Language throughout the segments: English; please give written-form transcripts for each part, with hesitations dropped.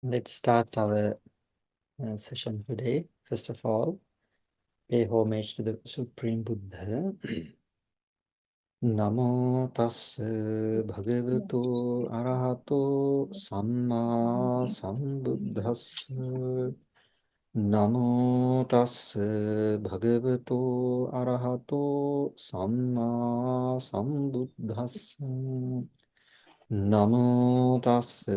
Let's start our session today. First of all, pay homage to the Supreme Buddha. Namo tassa bhagavato arahato samma sambuddhassa. Namo tassa bhagavato arahato samma sambuddhassa. Namo tassa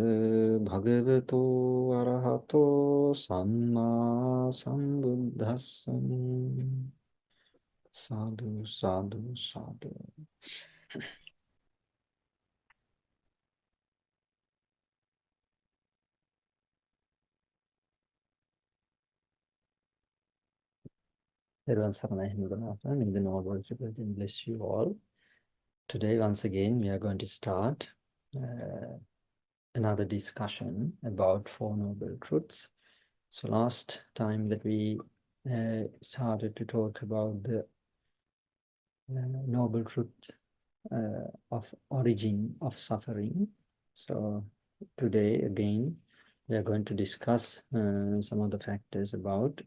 bhagavato arahato samma sambuddhassa. Sadhu, sadhu, sadhu. Everyone saranai Hindudanatha, may the Noble Triple bless you all. Today, once again, we are going to start another discussion about Four Noble Truths. So last time that we started to talk about the Noble Truth of origin of suffering. So today, again, we are going to discuss some of the factors about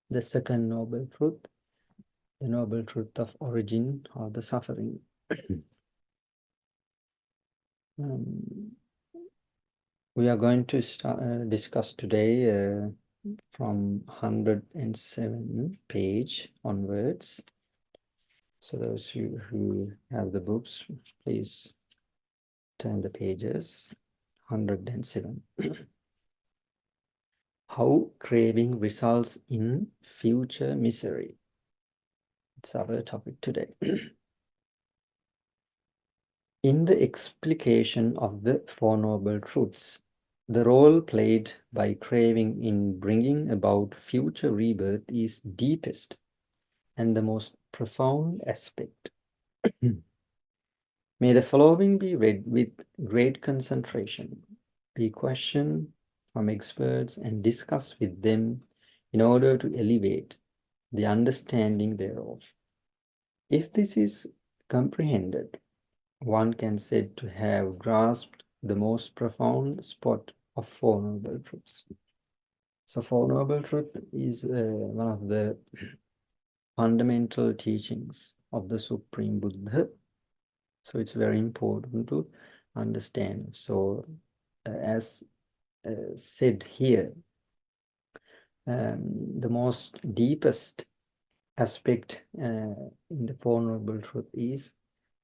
the second Noble Truth, the Noble Truth of origin of the suffering. We are going to discuss today from 107 page onwards. So those who have the books, please turn the pages. 107. How craving results in future misery. It's our topic today. In the explication of the Four Noble Truths, the role played by craving in bringing about future rebirth is deepest and the most profound aspect. May the following be read with great concentration, be questioned from experts and discussed with them in order to elevate the understanding thereof. If this is comprehended, one can said to have grasped the most profound spot of Four Noble Truths. So Four Noble Truth is one of the fundamental teachings of the Supreme Buddha. So it's very important to understand. So as said here, the most deepest aspect in the Four Noble Truth is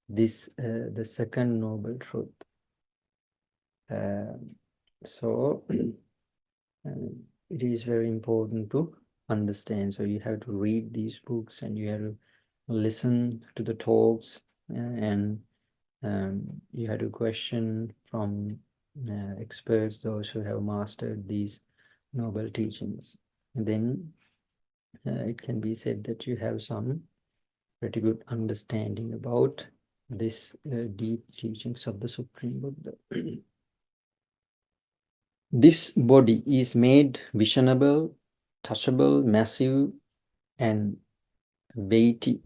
this, the second Noble Truth. So it is very important to understand. So you have to read these books and you have to listen to the talks and you have to question from experts, those who have mastered these noble teachings. And then it can be said that you have some pretty good understanding about this deep teachings of the Supreme Buddha. This body is made visionable, touchable, massive, and weighty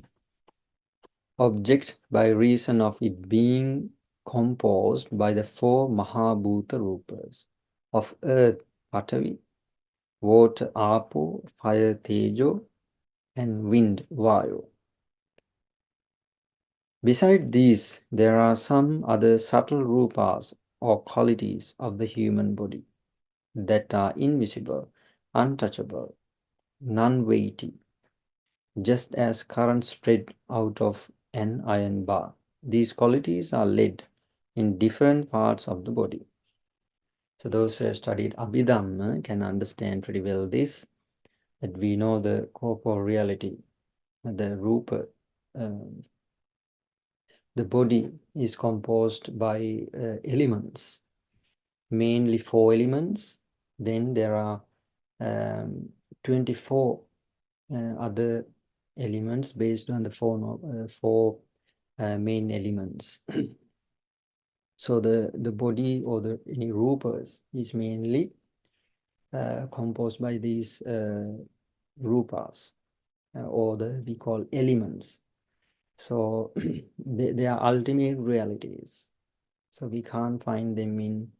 object by reason of it being composed by the four Mahabhuta Rupas of earth, Patavi, water, Apo, fire, Tejo, and wind, Vayu. Beside these, there are some other subtle rupas or qualities of the human body that are invisible, untouchable, non-weighty, just as current spread out of an iron bar. These qualities are laid in different parts of the body. So those who have studied Abhidhamma can understand pretty well this, that we know the corporeality, the rupa. The body is composed by elements, mainly 4 elements. Then there are 24 other elements based on the four main elements. So the body or any rupas is mainly composed by these rupas or we call elements. So they are ultimate realities. So we can't find them in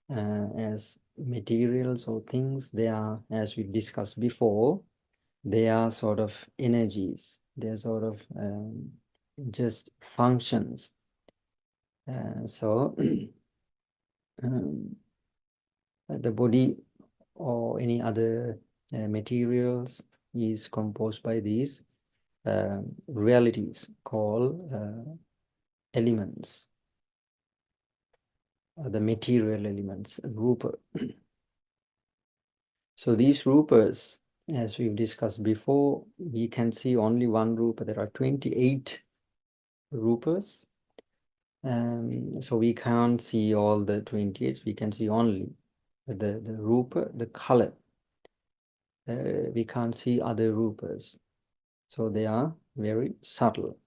as materials or things. They are, as we discussed before, they are sort of energies. They're sort of just functions. So the body or any other materials is composed by these realities called elements, the material elements, rupa. So these rupas, as we've discussed before, we can see only one rupa. There are 28 rupas. So we can't see all the 28, we can see only the rupa, the color. We can't see other rupas. So they are very subtle.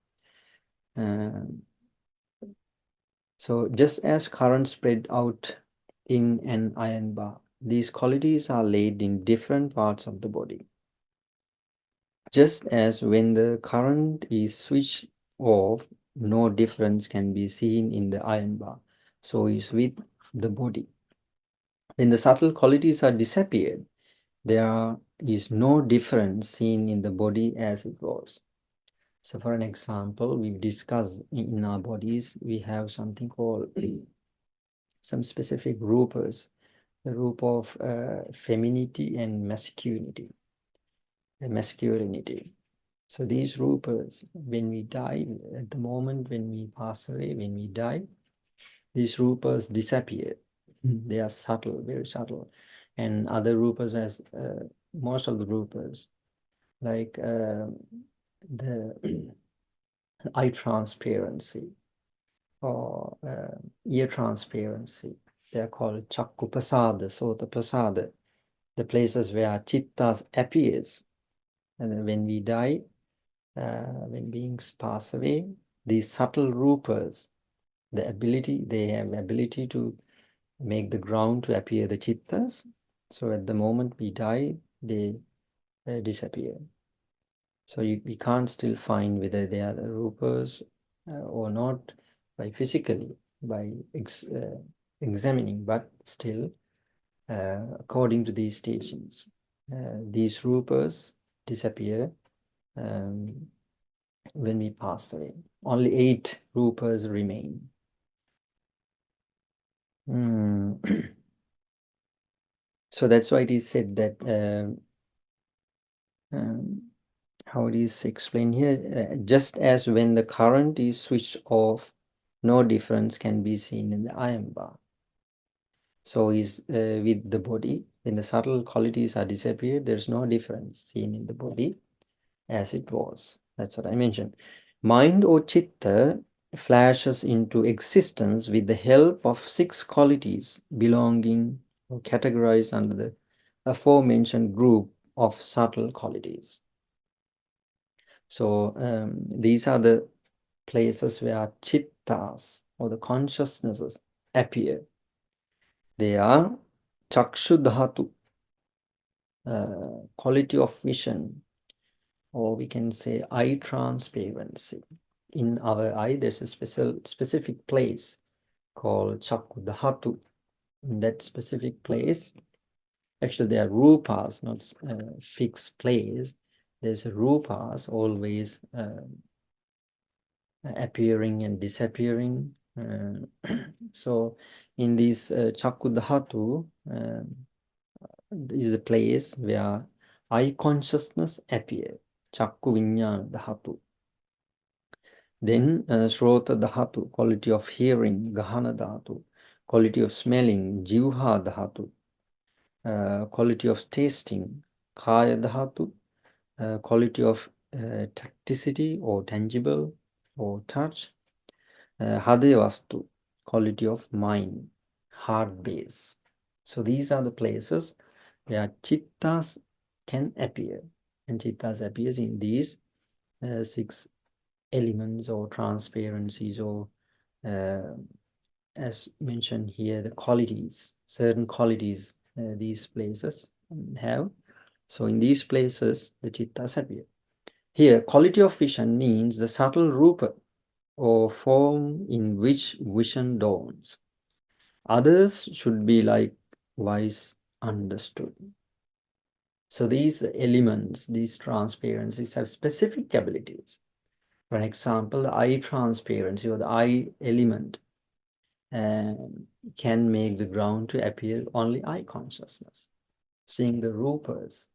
So just as current spread out in an iron bar, these qualities are laid in different parts of the body. Just as when the current is switched off, no difference can be seen in the iron bar. So is with the body. When the subtle qualities are disappeared, there is no difference seen in the body as it was. So for an example, we've discussed in our bodies, we have something called some specific rupas, the rupa of femininity and masculinity. So these rupas, when we die, at the moment when we pass away, when we die, these rupas disappear. They are subtle, very subtle. And other rupas, as most of the rupas, like the eye transparency or ear transparency, they are called chakku prasada, sota prasada, the places where chittas appears. And then when we die, when beings pass away, these subtle rupas, they have ability to make the ground to appear the chittas. So at the moment we die, they disappear. So we can't still find whether they are the rupas or not by physically, by examining, but still, according to these teachings, these rupas disappear when we pass away. Only 8 rupas remain. So that's why it is said that how it is explained here, just as when the current is switched off, no difference can be seen in the iron bar. So is with the body, when the subtle qualities are disappeared, there's no difference seen in the body as it was. That's what I mentioned. Mind or chitta flashes into existence with the help of 6 qualities belonging or categorized under the aforementioned group of subtle qualities. So these are the places where chittas or the consciousnesses appear. They are chakshu dhatu, quality of vision, or we can say eye transparency. In our eye, there's a specific place called chakku dhatu. In that specific place, actually there are rupas, not fixed place. There's rupas always appearing and disappearing. So in this chakku dhatu is a place where eye consciousness appear, chakku vinyana dhatu. Then shrota dhatu, quality of hearing, gahana dhatu, quality of smelling, jivha dhatu, quality of tasting, kaya dhatu, quality of tacticity or tangible or touch, Hadayavastu, quality of mind, heart base. So these are the places where chittas can appear. And chittas appears in these 6 elements or transparencies or as mentioned here, the qualities, certain qualities these places have. So in these places, the chittas appear. Here, quality of vision means the subtle rupa or form in which vision dawns. Others should be likewise understood. So these elements, these transparencies have specific abilities. For example, the eye transparency or the eye element can make the ground to appear only eye consciousness, seeing the rupas.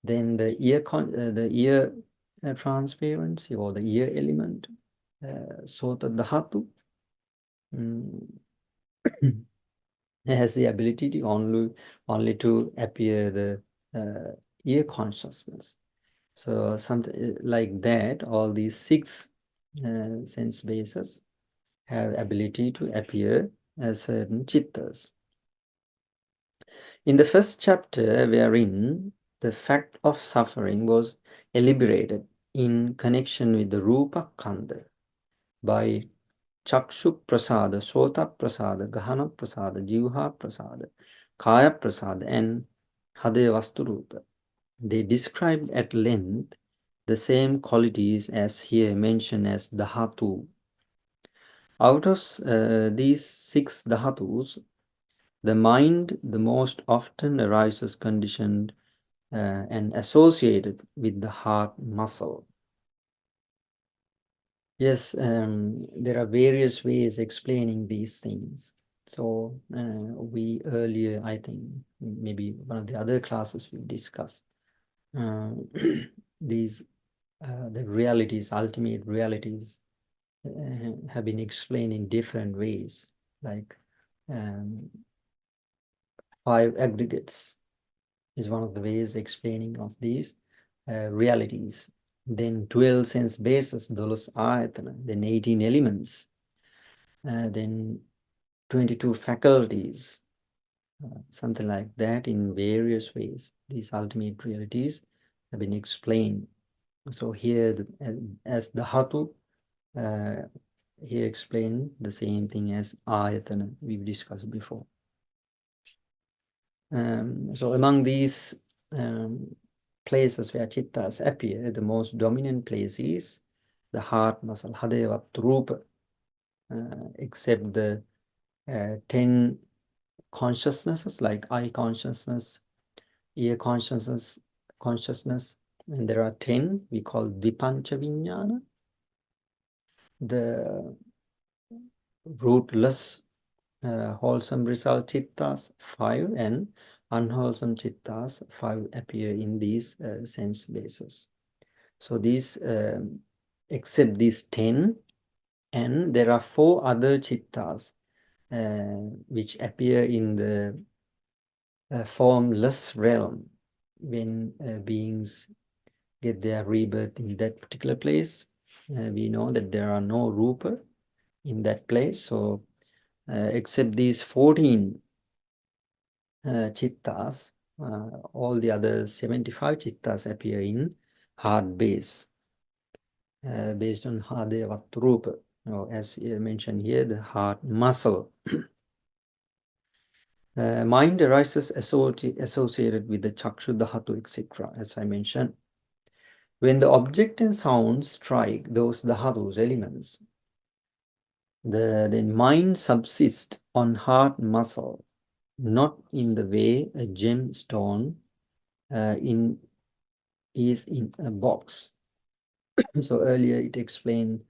Then the ear transparency or the ear element, sota dhatu, has the ability to only to appear the ear consciousness. So something like that, all these 6 sense bases have ability to appear as certain chittas. In the first chapter, wherein the fact of suffering was elaborated in connection with the rupa kanda by chakshu prasada, sota prasada, gahana prasada, jivha prasada, kaya prasada, and hade vastu rupa. They described at length the same qualities as here mentioned as dhatu. Out of these 6 dhatus, the mind the most often arises conditioned and associated with the heart muscle. Yes, there are various ways explaining these things. So we earlier, I think, maybe one of the other classes we discussed these the realities, ultimate realities have been explained in different ways, like 5 aggregates is one of the ways explaining of these realities. Then 12 sense bases, dolos ayatana, then 18 elements, then 22 faculties, something like that in various ways. These ultimate realities have been explained. So here, as the Dhatu, here explained the same thing as ayatana we've discussed before. So among these places where chittas appear, the most dominant place is the heart muscle, hadevat rupa, except the 10 consciousnesses like eye consciousness, ear consciousness, and there are 10 we call vipancha viññāna, the rootless wholesome result chittas 5, and unwholesome chittas 5 appear in these sense bases. So these except these 10, and there are 4 other chittas which appear in the formless realm when beings get their rebirth in that particular place. We know that there are no rupa in that place. So except these 14 chittas, all the other 75 chittas appear in heart base, based on hadevat rupa, or as mentioned here, the heart muscle. Mind arises associated with the chakshu dhatu, etc., as I mentioned. When the object and sound strike those dhatus elements, the mind subsists on heart muscle, not in the way a gemstone is in a box. So earlier it explained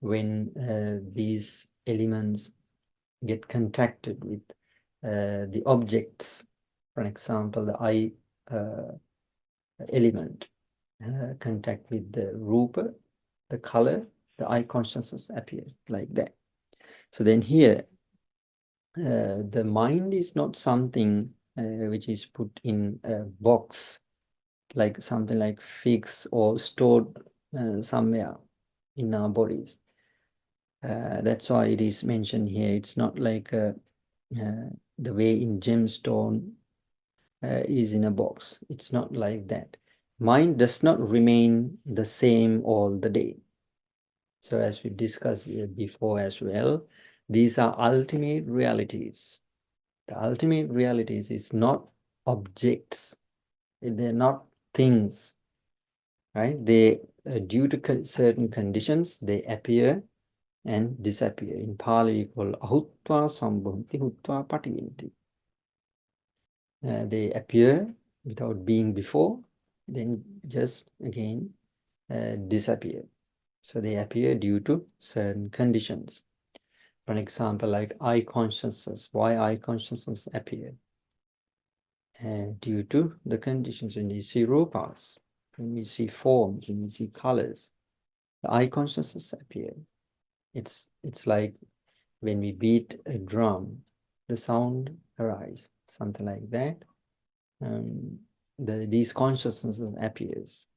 when these elements get contacted with the objects, for example, the eye element contact with the rupa, the color, the eye consciousness appear like that. So then here, the mind is not something which is put in a box, like something like fixed or stored somewhere in our bodies. That's why it is mentioned here. It's not like the way in gemstone is in a box. It's not like that. Mind does not remain the same all the day. So as we discussed before as well, these are ultimate realities. The ultimate realities is not objects. They're not things, right? They, due to certain conditions, they appear and disappear. In Pali, we call ahutva sambhavanti hutva pativinti. They appear without being before, then just again disappear. So they appear due to certain conditions. For an example, like eye consciousness. Why eye consciousness appear? Due to the conditions. When we see rupas, when we see forms, when we see colors, the eye consciousness appear. It's like when we beat a drum, the sound arises, something like that. These consciousnesses appears.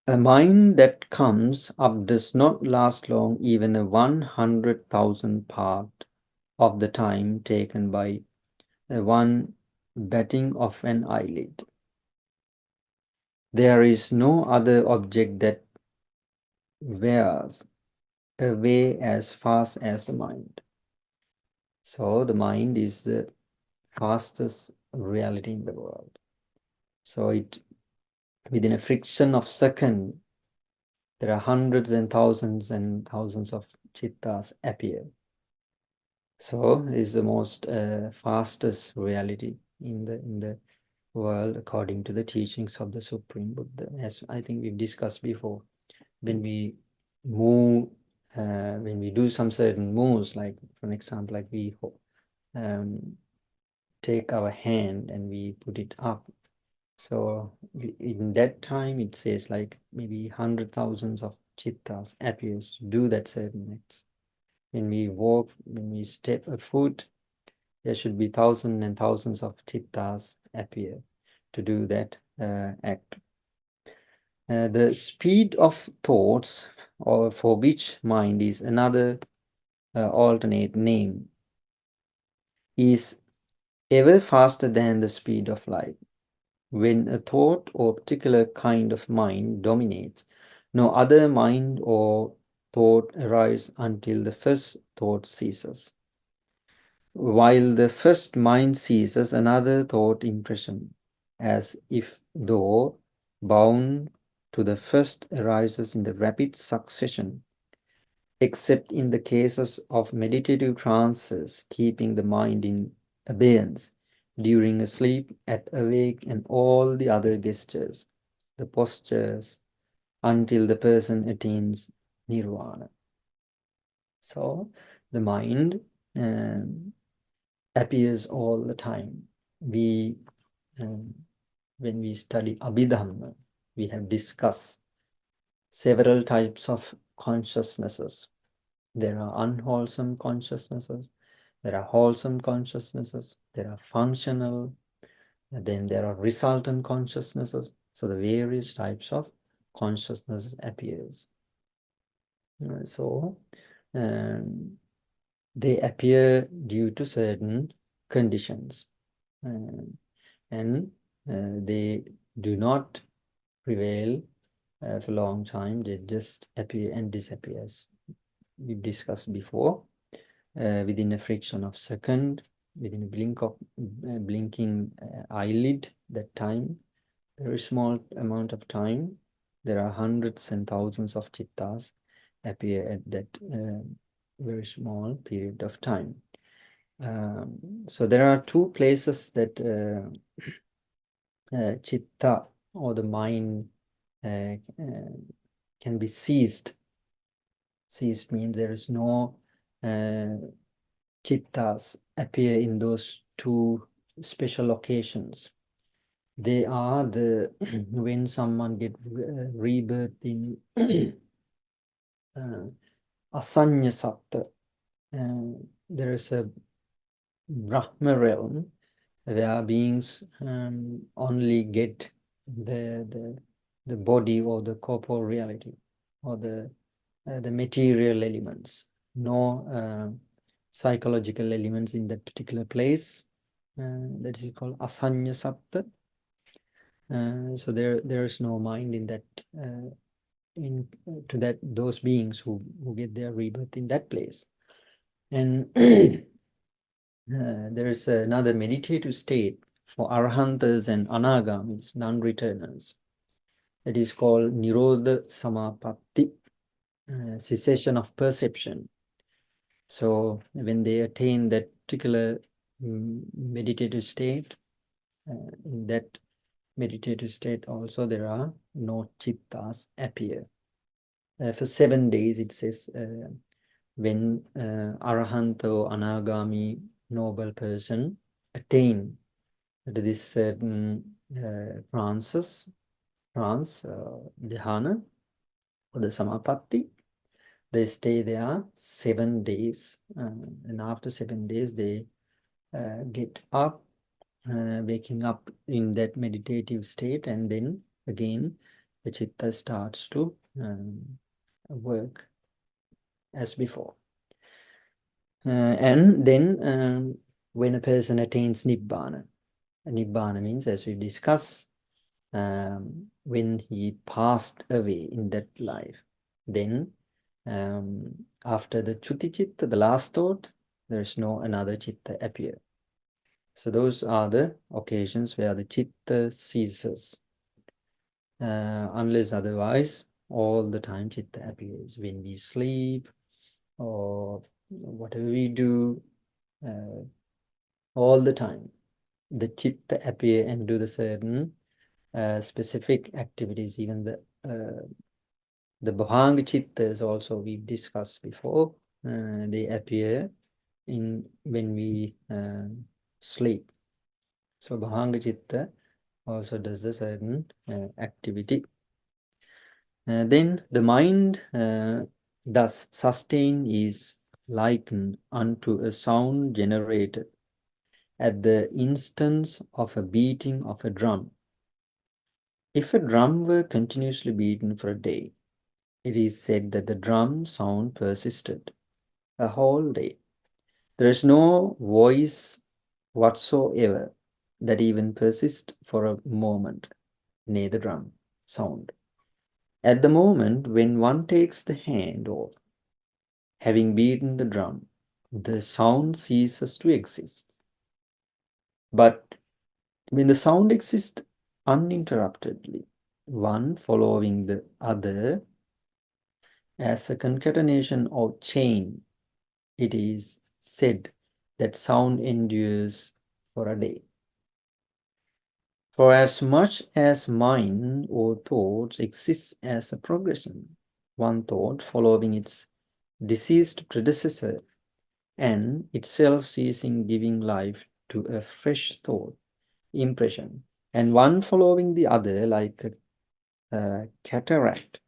A mind that comes up does not last long, even a 100,000 part of the time taken by one batting of an eyelid. There is no other object that wears away as fast as the mind. So the mind is the fastest reality in the world. So within a friction of second, there are hundreds and thousands of chittas appear. So it is the most fastest reality in the world according to the teachings of the Supreme Buddha. As I think we've discussed before, when we move, when we do some certain moves, like for an example, like we take our hand and we put it up. So in that time, it says like maybe 100,000 of chittas appears to do that certain acts. When we walk, when we step a foot, there should be thousands and thousands of chittas appear to do that act. The speed of thoughts, or for which mind is another alternate name, is ever faster than the speed of light. When a thought or particular kind of mind dominates, no other mind or thought arises until the first thought ceases. While the first mind ceases, another thought impression, as if though bound to the first, arises in the rapid succession, except in the cases of meditative trances, keeping the mind in abeyance during a sleep, at awake, and all the other gestures, the postures, until the person attains nirvana. So the mind appears all the time. When we study Abhidhamma, we have discussed several types of consciousnesses. There are unwholesome consciousnesses, there are wholesome consciousnesses, there are functional, then there are resultant consciousnesses. So the various types of consciousness appears. So they appear due to certain conditions, and they do not prevail for a long time. They just appear and disappear. We discussed before, within a fraction of second, within a blinking eyelid, that time, very small amount of time, there are hundreds and thousands of chittas appear at that very small period of time. So there are two places that chitta, or the mind, can be seized. Seized means there is no chittas appear in those two special occasions. They are the when someone get rebirth in asanya satta. There is a Brahma realm where beings only get the body or the corporeal reality or the material elements, no psychological elements in that particular place. That is called asanya satta. So there is no mind in that to those beings who get their rebirth in that place. And there is another meditative state for arhantas and anagamis, non-returners, that is called nirodha samapatti. cessation of perception. So when they attain that particular meditative state, in that meditative state also there are no chittas appear. For 7 days it says, when Arahanta or Anagami noble person attain to this certain trance, dhyana, or the samapatti, they stay there 7 days, and after 7 days they get up, waking up in that meditative state, and then again the chitta starts to work as before. And then when a person attains Nibbana, Nibbana means, as we discussed, when he passed away in that life, then after the Chuti Chitta, the last thought, there is no another Chitta appear. So those are the occasions where the Chitta ceases. Unless otherwise, all the time Chitta appears. When we sleep or whatever we do, all the time, the Chitta appear and do the certain specific activities. Even the Bhavanga Chittas also we've discussed before. They appear in when we sleep. So Bhavanga Chitta also does a certain activity. Then the mind thus sustained is likened unto a sound generated at the instance of a beating of a drum. If a drum were continuously beaten for a day, it is said that the drum sound persisted a whole day. There is no voice whatsoever that even persists for a moment, near the drum sound. At the moment when one takes the hand off, having beaten the drum, the sound ceases to exist. But when the sound exists uninterruptedly, one following the other, as a concatenation or chain, it is said that sound endures for a day. For as much as mind or thoughts exists as a progression, one thought following its deceased predecessor and itself ceasing giving life to a fresh thought, impression, and one following the other like a cataract,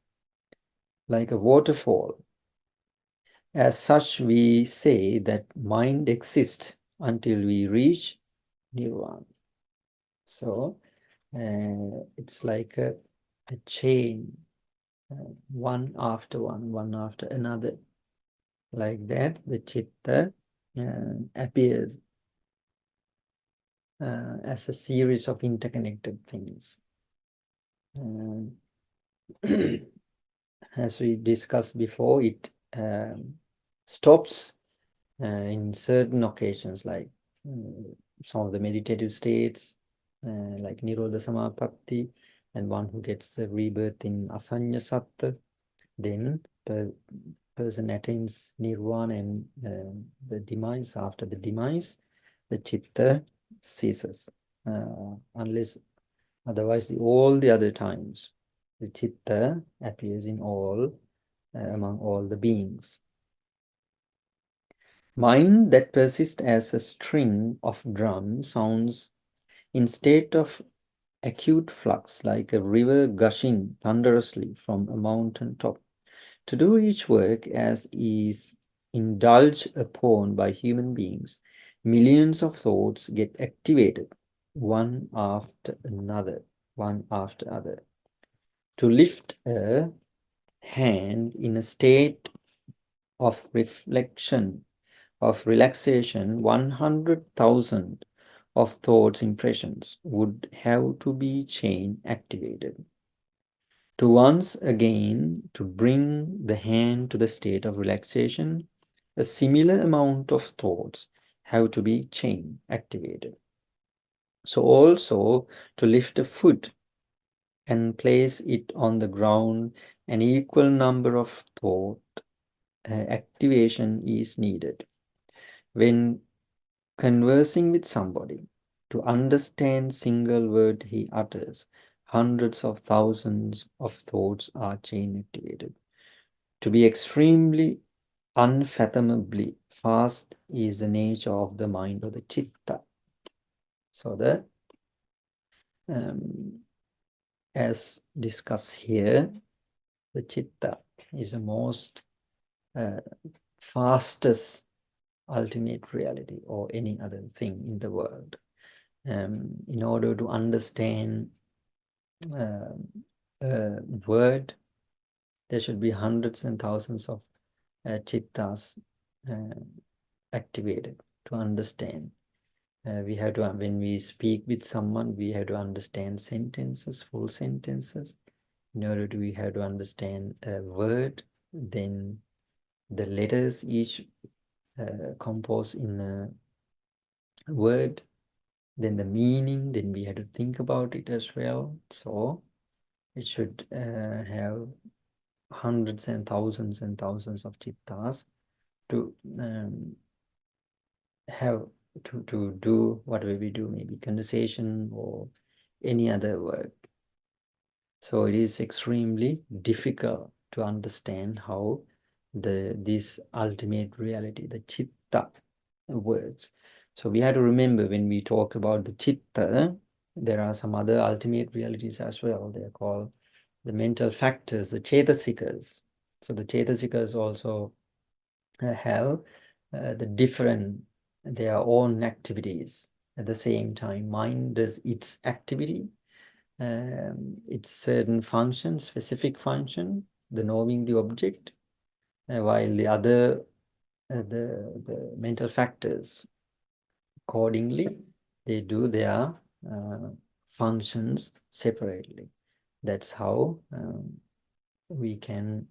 like a waterfall. As such, we say that mind exists until we reach nirvana. So it's like a chain, one after one after another. Like that, the chitta appears as a series of interconnected things. As we discussed before, it stops in certain occasions, like some of the meditative states, like Nirodha Samapatti, and one who gets the rebirth in Asanya Satta. Then person attains Nirvana, and the demise, after the demise, the Chitta ceases. Unless otherwise, all the other times, the Chitta appears in all, among all the beings. Mind that persists as a string of drum sounds in state of acute flux, like a river gushing thunderously from a mountain top. To do each work as is indulged upon by human beings, millions of thoughts get activated, one after another, one after other. To lift a hand in a state of reflection, of relaxation, 100,000 of thoughts impressions would have to be chain activated. To once again to bring the hand to the state of relaxation, a similar amount of thoughts have to be chain activated. So also to lift a foot and place it on the ground, an equal number of thought activation is needed. When conversing with somebody, to understand single word he utters, hundreds of thousands of thoughts are chain activated. To be extremely unfathomably fast is the nature of the mind, or the chitta. So as discussed here, the chitta is the most fastest ultimate reality or any other thing in the world. In order to understand a word, there should be hundreds and thousands of chittas activated to understand. We have to, when we speak with someone, we have to understand sentences, full sentences. In order to, we have to understand a word, then the letters each compose in a word, then the meaning, then we have to think about it as well. So it should have hundreds and thousands of chittas to have to do whatever we do, maybe conversation or any other work. So it is extremely difficult to understand how this ultimate reality, the chitta, works. So we have to remember, when we talk about the chitta, there are some other ultimate realities as well. They are called the mental factors, the chetasikas. So the chetasikas also have the different, their own activities. At the same time, mind does its activity, its certain function, specific function, the knowing the object, while the other, the mental factors, accordingly, they do their functions separately. That's how we can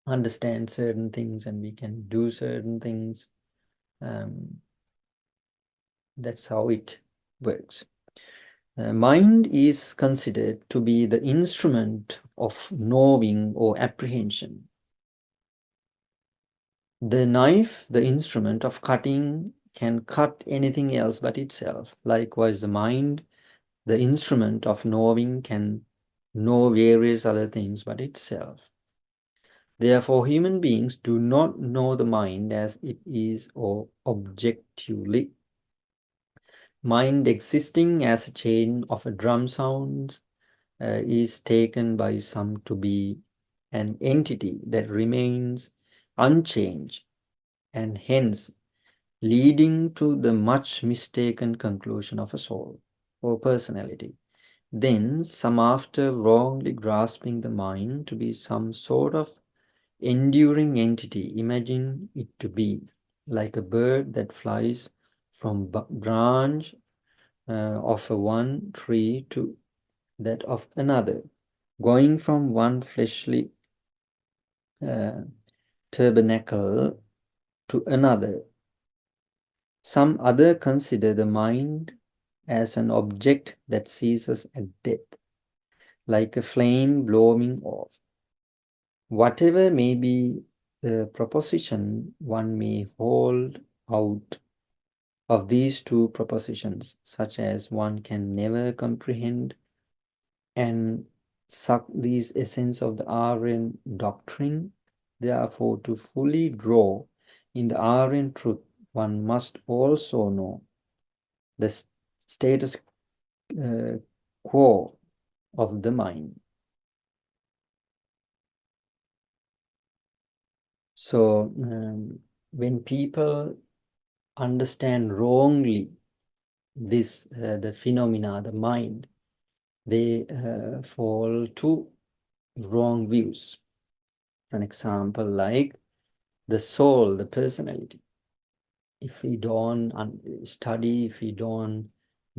understand certain things and we can do certain things. That's how it works. Mind is considered to be the instrument of knowing or apprehension. The knife, the instrument of cutting, can cut anything else but itself. Likewise, the mind, the instrument of knowing, can know various other things but itself. Therefore, human beings do not know the mind as it is or objectively. Mind existing as a chain of a drum sounds is taken by some to be an entity that remains unchanged, and hence leading to the much mistaken conclusion of a soul or personality. Then some, after wrongly grasping the mind to be some sort of enduring entity, imagine it to be like a bird that flies from branch of one tree to that of another, going from one fleshly tabernacle to another. Some other consider the mind as an object that ceases at death, like a flame blowing off. Whatever may be the proposition, one may hold out of these two propositions, such as one can never comprehend and suck these essence of the Aryan doctrine. Therefore, to fully draw in the Aryan truth, one must also know the status quo of the mind. So when people understand wrongly this, the phenomena, the mind, they fall to wrong views. For an example, like the soul, the personality. If we don't study, if we don't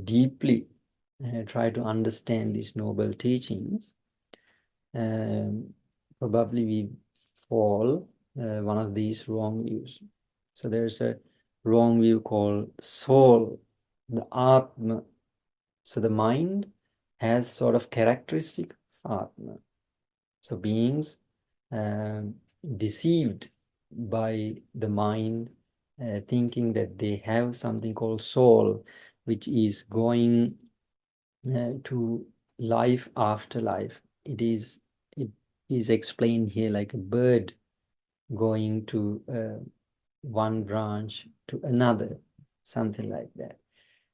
deeply try to understand these noble teachings, probably we fall one of these wrong views. So there's a wrong view called soul, the Atma. So the mind has sort of characteristic of Atma. So beings deceived by the mind, thinking that they have something called soul, which is going to life after life. It is explained here like a bird going to one branch to another, something like that.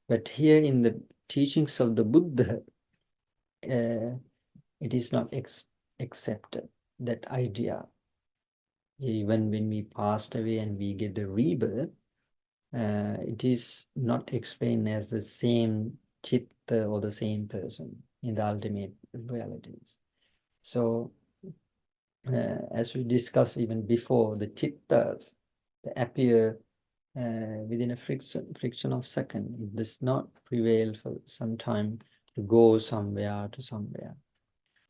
But here in the teachings of the Buddha, it is not accepted, that idea. Even when we passed away and we get the rebirth, it is not explained as the same chitta or the same person in the ultimate realities. So, as we discussed even before, the chittas, they appear within a friction of second. It does not prevail for some time to go somewhere to somewhere.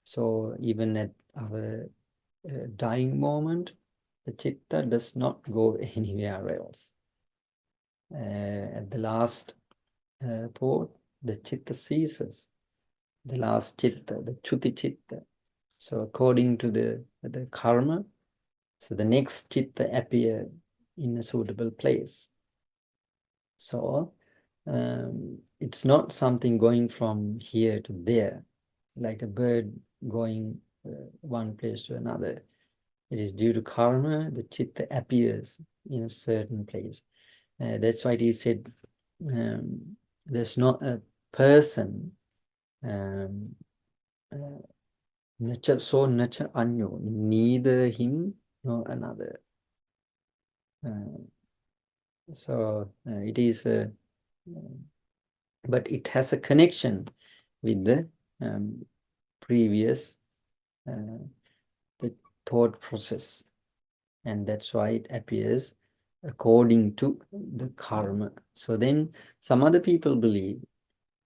So even at our dying moment, the chitta does not go anywhere else. At the last thought, the chitta ceases. The last chitta, the chuti chitta. So according to the karma, so the next chitta appear in a suitable place. So it's not something going from here to there, like a bird going one place to another. It is due to karma, the chitta appears in a certain place. That's why it is said there's not a person, nacha so nacha anyo, neither him nor another. So it is, but it has a connection with the previous the thought process, and that's why it appears according to the karma. So then some other people believe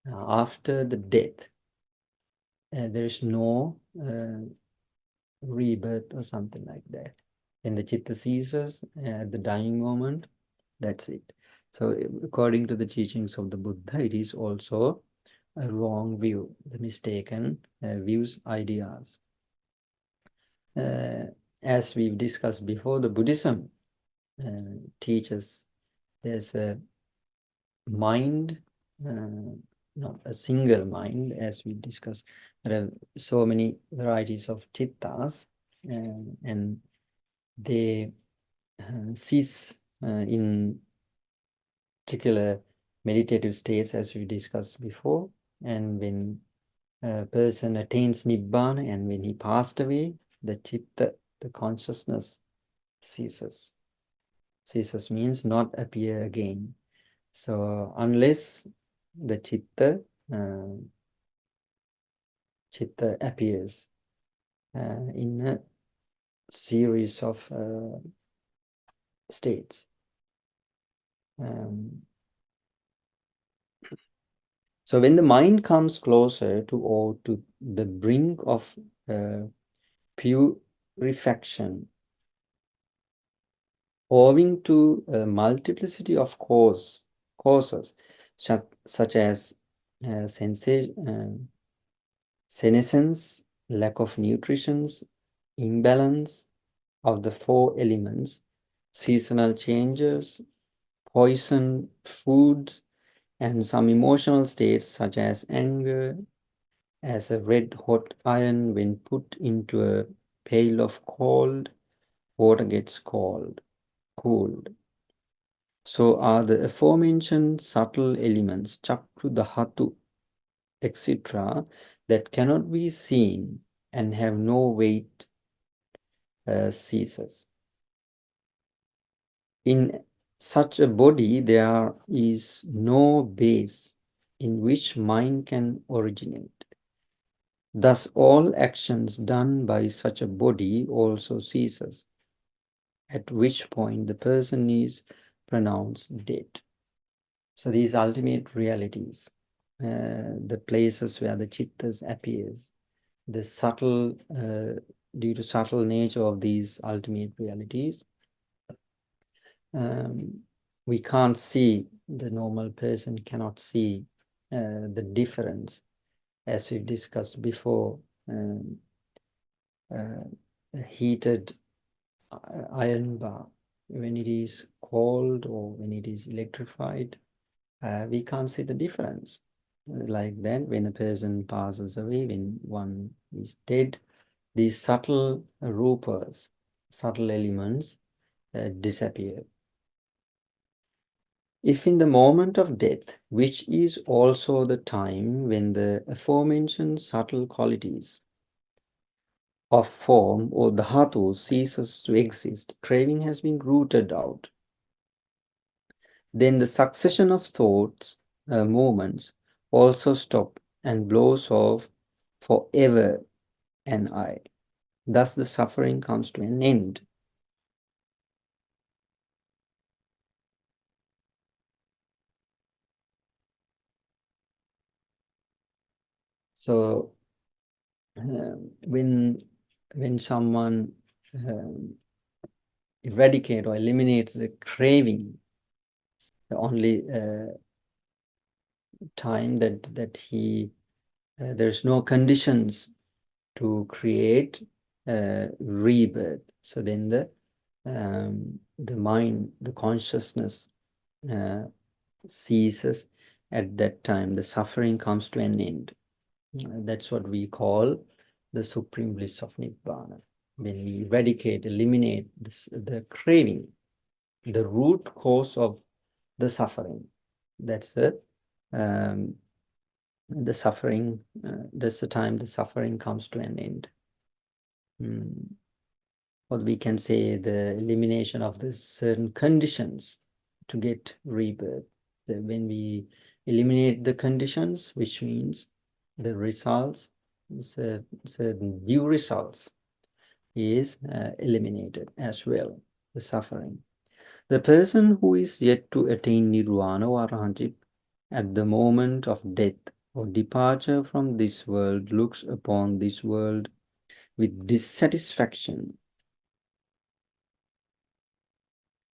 after the death there is no rebirth or something like that. Then the chitta ceases at the dying moment, that's it. So according to the teachings of the Buddha, it is also a wrong view, the mistaken views, ideas. As we've discussed before, the Buddhism teaches there's a mind, not a single mind, as we discussed. There are so many varieties of chittas, and they cease in particular meditative states, as we discussed before. And when a person attains Nibbana and when he passed away, the chitta, the consciousness ceases. Ceases means not appear again. So unless the chitta appears in a series of states. So when the mind comes closer to or to the brink of purification, owing to a multiplicity of causes, such as senescence, lack of nutrition, imbalance of the four elements, seasonal changes, poison foods, and some emotional states such as anger, as a red hot iron when put into a pail of cold water gets cooled. So are the aforementioned subtle elements, chakru, dhatu, etc., that cannot be seen and have no weight ceases. In such a body, there is no base in which mind can originate. Thus, all actions done by such a body also ceases, at which point the person is pronounced dead. So these ultimate realities, the places where the chittas appears, the subtle, due to subtle nature of these ultimate realities, we can't see, the normal person cannot see the difference as we've discussed before, a heated iron bar, when it is cold or when it is electrified, we can't see the difference. Like that, when a person passes away, when one is dead, these subtle rupas, subtle elements disappear. If in the moment of death, which is also the time when the aforementioned subtle qualities of form or dhatu ceases to exist, craving has been rooted out, then the succession of thoughts, movements also stop and blows off forever and I. Thus the suffering comes to an end. So when someone eradicate or eliminates the craving, the only time that he there's no conditions to create rebirth. So then the mind, the consciousness ceases. At that time, the suffering comes to an end. That's what we call the supreme bliss of Nibbana. When we eradicate, eliminate the craving, the root cause of the suffering, that's the suffering, that's the time the suffering comes to an end. Or we can say the elimination of the certain conditions to get rebirth. When we eliminate the conditions, which means the results, certain due results is eliminated as well, the suffering. The person who is yet to attain nirvana or arahantship at the moment of death or departure from this world looks upon this world with dissatisfaction.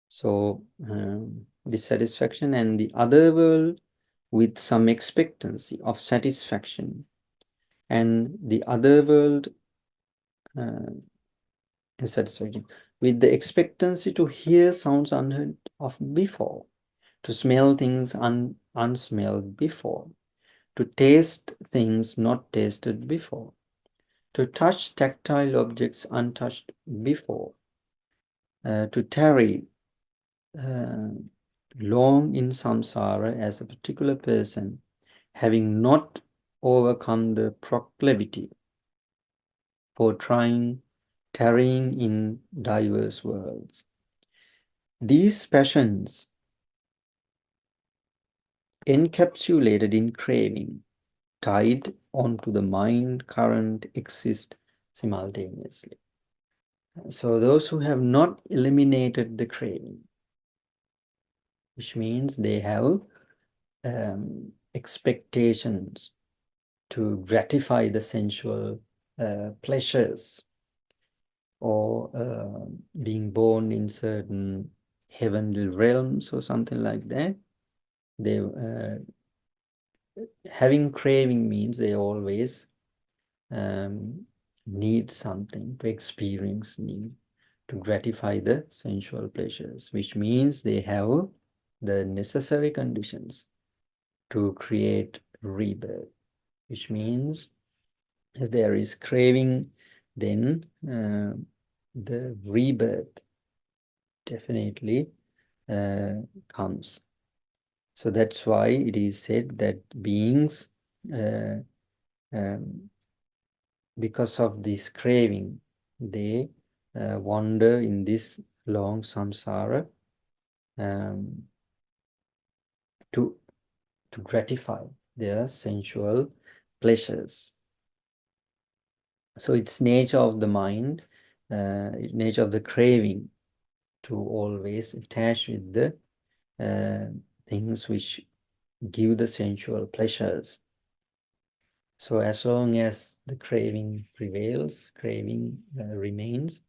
So dissatisfaction, and the other world with some expectancy of satisfaction, and the other world satisfaction with the expectancy to hear sounds unheard of before, to smell things unsmelled before, to taste things not tasted before, to touch tactile objects untouched before, to tarry long in samsara as a particular person, having not overcome the proclivity for tarrying in diverse worlds. These passions, encapsulated in craving, tied onto the mind current, exist simultaneously. So those who have not eliminated the craving, which means they have expectations to gratify the sensual pleasures, or being born in certain heavenly realms or something like that. They having craving means they always need something to experience, need to gratify the sensual pleasures, which means they have the necessary conditions to create rebirth, which means if there is craving, then the rebirth definitely comes. So that's why it is said that beings, because of this craving, they wander in this long samsara to gratify their sensual pleasures. So it's nature of the mind, nature of the craving to always attach with the things which give the sensual pleasures. So as long as the craving prevails, craving remains,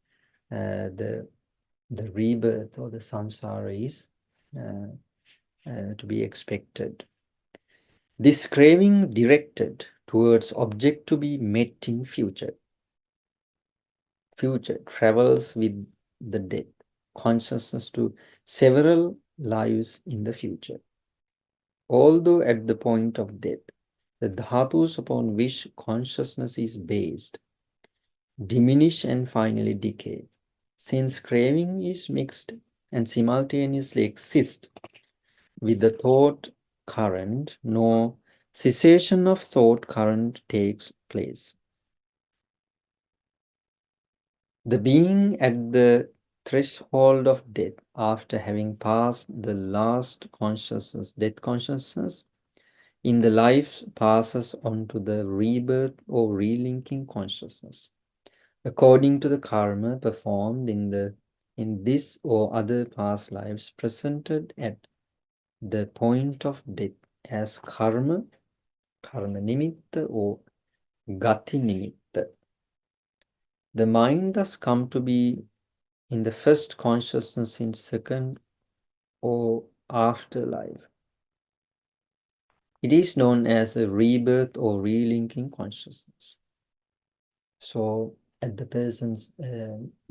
the rebirth or the samsara is to be expected. This craving directed towards object to be met in future. Future travels with the death, consciousness to several lives in the future. Although at the point of death, the dhatus upon which consciousness is based diminish and finally decay. Since craving is mixed and simultaneously exists with the thought current, no cessation of thought current takes place. The being at the threshold of death, after having passed the last consciousness, death consciousness, in the life passes on to the rebirth or relinking consciousness, according to the karma performed in this or other past lives, presented at the point of death as karma, karma nimitta or gati nimitta. The mind thus come to be in the first consciousness in second or afterlife. It is known as a rebirth or relinking consciousness. So at the person's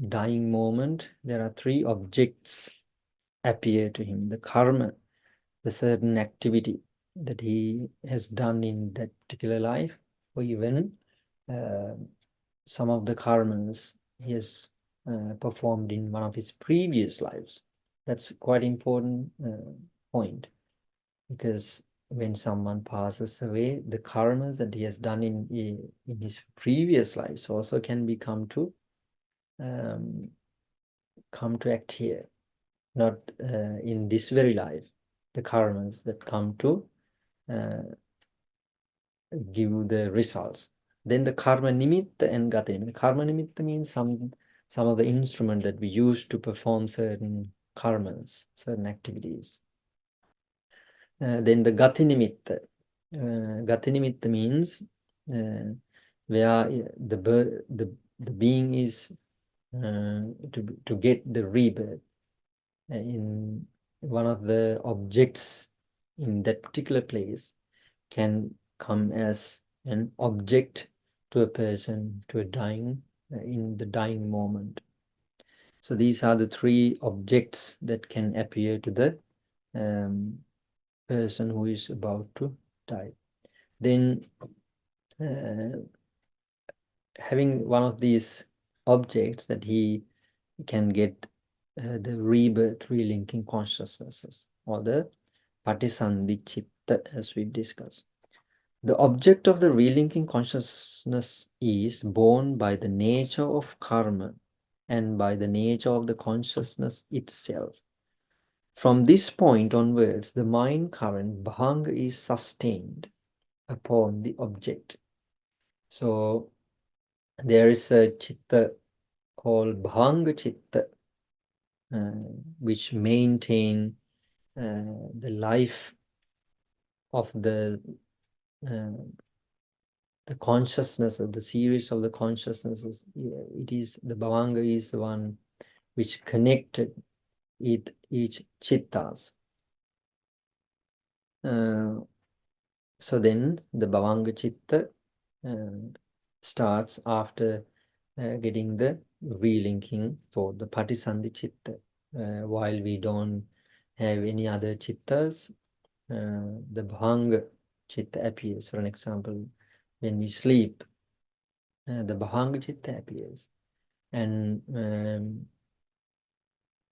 dying moment, there are three objects appear to him. The karma, the certain activity that he has done in that particular life, or even some of the karmas he has performed in one of his previous lives. That's quite important point, because when someone passes away, the karmas that he has done in his previous lives also can be come to act here, not in this very life. The karmas that come to give the results. Then the karma nimitta and gati nimitta. Karma nimitta means some of the instrument that we use to perform certain karmas, certain activities. Then the gati nimitta. Gati nimitta means where the being is to get the rebirth in one of the objects in that particular place can come as an object to a person, to a dying, in the dying moment. So these are the three objects that can appear to the person who is about to die. Then having one of these objects that he can get the rebirth, relinking consciousnesses, or the patisandhi chitta, as we discussed. The object of the relinking consciousness is born by the nature of karma and by the nature of the consciousness itself. From this point onwards, the mind current bhanga is sustained upon the object. So there is a chitta called bhanga chitta, which maintain the life of the consciousness of the series of the consciousnesses. It is the bhavanga is the one which connected each chittas. So then the bhavanga chitta starts after getting the relinking for the patisandhi chitta. While we don't have any other chittas, the bhavanga chitta appears. For an example, when we sleep, the bhavanga chitta appears. And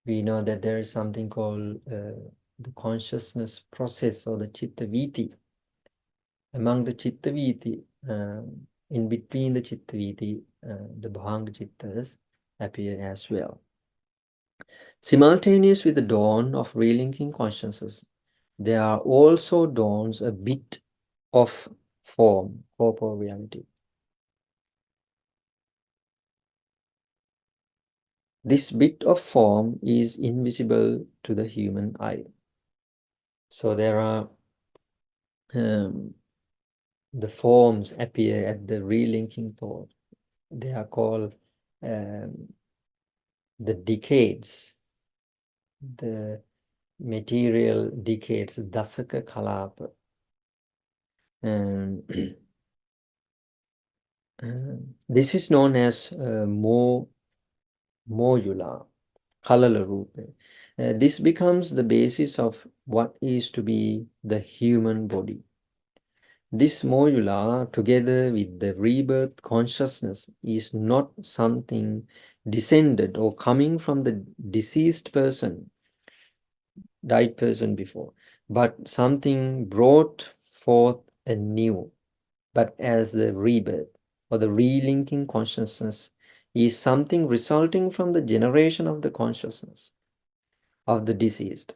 we know that there is something called the consciousness process, or the chitta viti. Among the chitta viti, in between the chitta viti, the bhavanga chittas appear as well. Simultaneous with the dawn of relinking consciousness, there are also dawns a bit of form, corporeal reality. This bit of form is invisible to the human eye. So there are the forms appear at the relinking thought. They are called the decades, the material decades, dasaka kalapa. This is known as Moyula, Kalala Rupe. This becomes the basis of what is to be the human body. This Moyula, together with the rebirth consciousness, is not something descended or coming from the deceased person, died person before, but something brought forth anew, but as the rebirth or the relinking consciousness is something resulting from the generation of the consciousness of the deceased.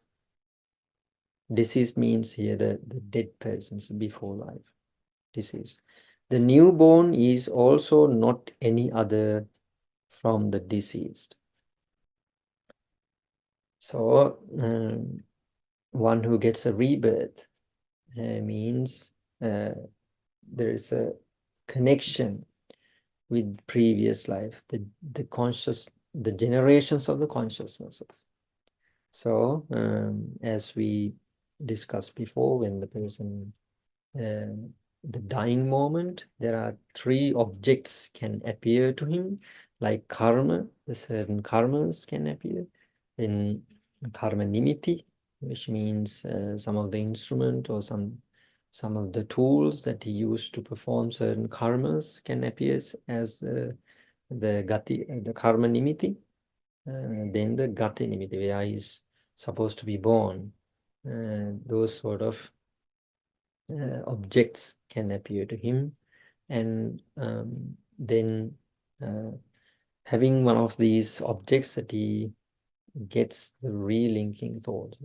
Deceased means here the dead persons before life, deceased. The newborn is also not any other from the deceased. So one who gets a rebirth means there is a connection with previous life, the generations of the consciousnesses. So as we discussed before, when the person the dying moment, there are 3 objects can appear to him, like karma, the certain karmas can appear. Then karma nimitti, which means some of the instrument or some of the tools that he used to perform certain karmas can appear as the gati, the karma nimitti. Then the gati nimitti, where he is supposed to be born. Those sort of objects can appear to him, and then having one of these objects that he gets the relinking thought.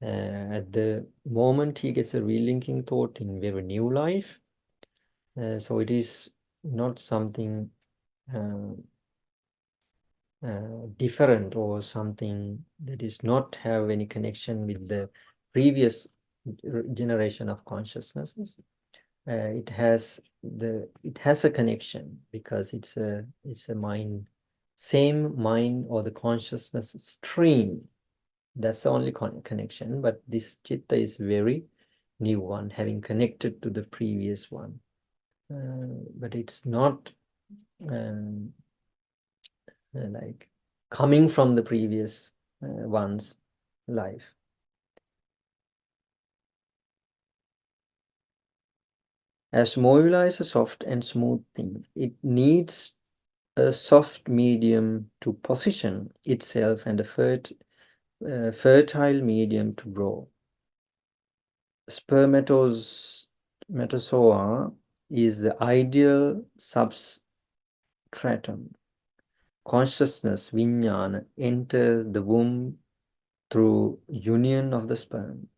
At the moment he gets a relinking thought in very new life, so it is not something different or something that is not have any connection with the previous generation of consciousnesses. It has a connection because it's a mind, same mind or the consciousness stream. That's the only connection, but this chitta is very new one, having connected to the previous one, but it's not like coming from the previous one's life. As Moyula is a soft and smooth thing, it needs a soft medium to position itself and a fertile medium to grow. Spermatozoa is the ideal substratum. Consciousness, vijnana, enters the womb through union of the sperm.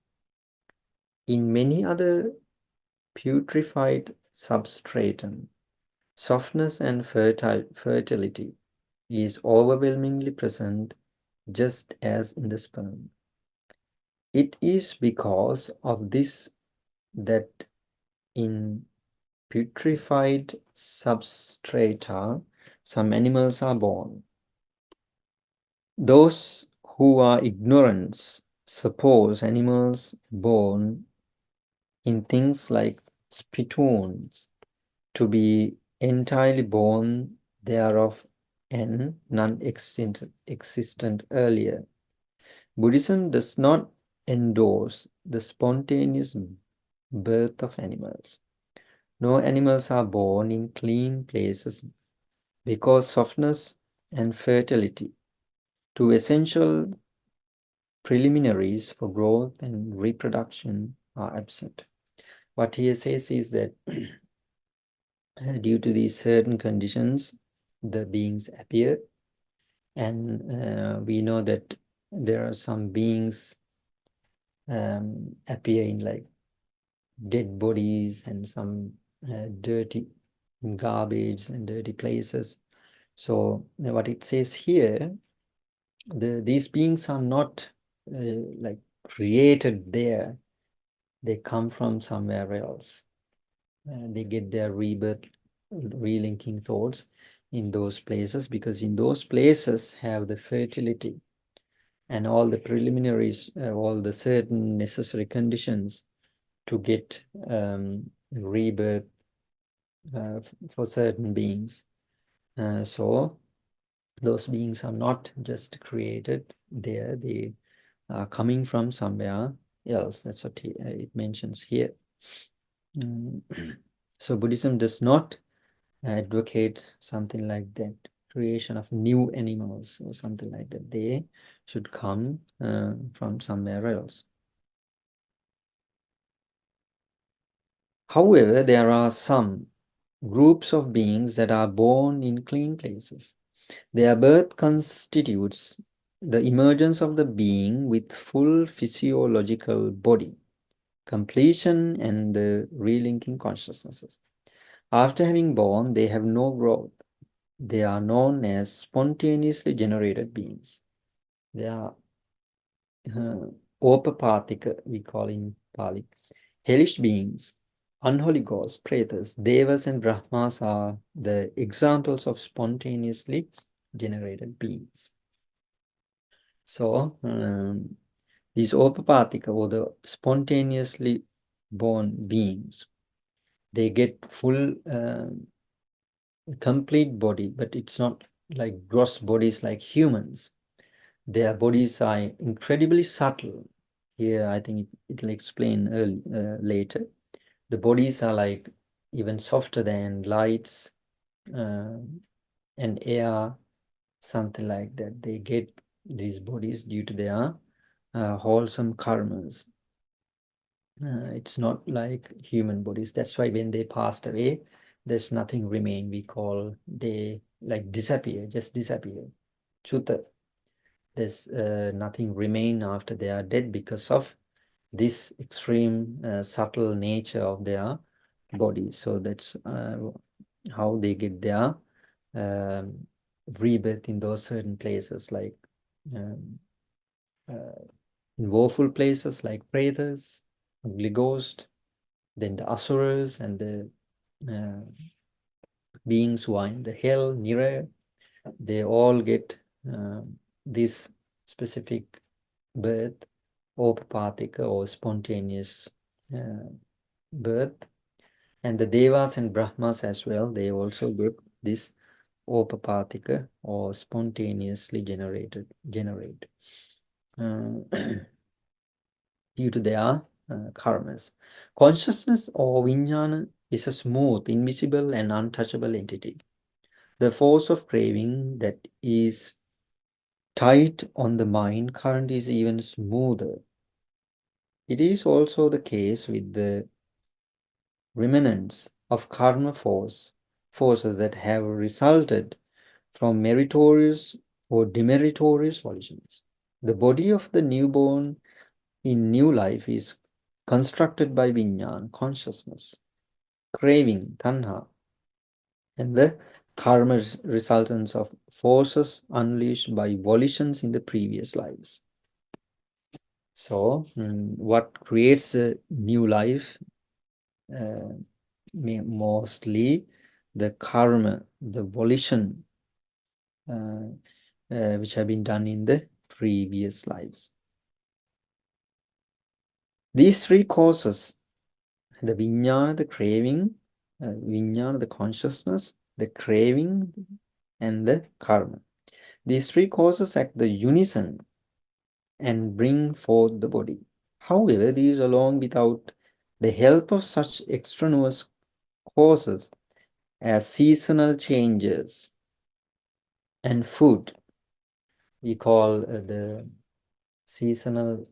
In many other putrefied substratum, softness and fertility is overwhelmingly present, just as in the sperm. It is because of this that in putrefied substrata, some animals are born. Those who are ignorant suppose animals born in things like spittoons to be entirely born thereof and non-existent earlier. Buddhism does not endorse the spontaneous birth of animals. No animals are born in clean places because softness and fertility, 2 essential preliminaries for growth and reproduction, are absent. What he says is that due to these certain conditions, the beings appear, and we know that there are some beings appear in like dead bodies and some dirty garbage and dirty places. So what it says here, these beings are not like created there. They come from somewhere else. They get their rebirth, relinking thoughts in those places, because in those places have the fertility and all the preliminaries, all the certain necessary conditions to get rebirth for certain beings. So those beings are not just created there, they are coming from somewhere else. That's what it mentions here. So Buddhism does not advocate something like that, creation of new animals or something like that. They should come from somewhere else. However, there are some groups of beings that are born in clean places. Their birth constitutes the emergence of the being with full physiological body, completion, and the relinking consciousnesses. After having born, they have no growth. They are known as spontaneously generated beings. They are opapathika, we call in Pali. Hellish beings, unholy ghosts, pretas, devas, and brahmas are the examples of spontaneously generated beings. So, these opapathika, or the spontaneously born beings, they get full complete body, but it's not like gross bodies like humans. Their bodies are incredibly subtle. Here, I think it'll explain later. The bodies are like even softer than lights and air, something like that. They get these bodies due to their wholesome karmas. It's not like human bodies. That's why when they passed away, there's nothing remain. We call they like disappear, just disappear. Chuta. There's nothing remain after they are dead because of this extreme subtle nature of their body. So that's how they get their um, rebirth in those certain places, like um, in woeful places like pretas, ugly ghost, then the asuras and the beings who are in the hell, Nira, they all get this specific birth, opapathika or spontaneous birth. And the devas and brahmas as well, they also get this opapathika or spontaneously generate due to their karmas. Consciousness or vijnana is a smooth, invisible, and untouchable entity. The force of craving that is tight on the mind current is even smoother. It is also the case with the remnants of karma forces that have resulted from meritorious or demeritorious volitions. The body of the newborn in new life is constructed by vijnana, consciousness, craving, tanha, and the karma resultants of forces unleashed by volitions in the previous lives. So, what creates a new life? Mostly the karma, the volition, which have been done in the previous lives. These three causes, the vijnana, the craving, vijnana, the consciousness, the craving, and the karma. These three causes act the unison and bring forth the body. However, these alone without the help of such extraneous causes as seasonal changes and food, we call the seasonal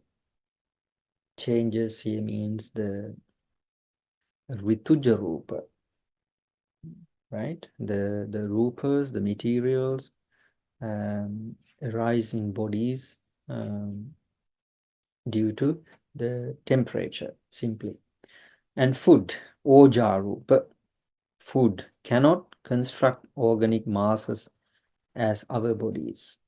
changes here means the rituja rupa, right? The rupas, the materials arise in bodies due to the temperature, simply. And food, oja rupa, food cannot construct organic masses as our bodies.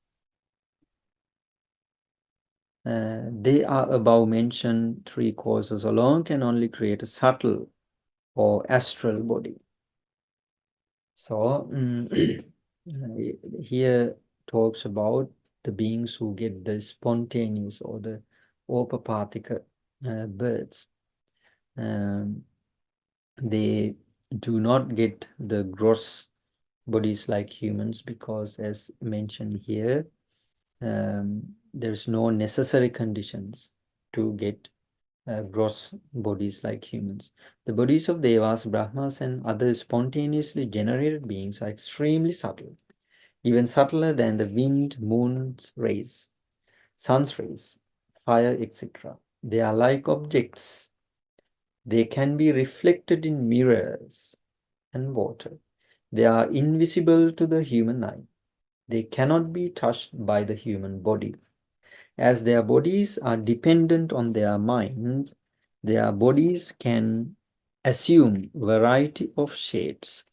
They are above mentioned three causes alone can only create a subtle or astral body. So here talks about the beings who get the spontaneous or the opapathika births. They do not get the gross bodies like humans, because as mentioned here, there's no necessary conditions to get gross bodies like humans. The bodies of Devas, Brahmas, and other spontaneously generated beings are extremely subtle, even subtler than the wind, moon's rays, sun's rays, fire, etc. They are like objects. They can be reflected in mirrors and water. They are invisible to the human eye. They cannot be touched by the human body. As their bodies are dependent on their minds, their bodies can assume variety of shapes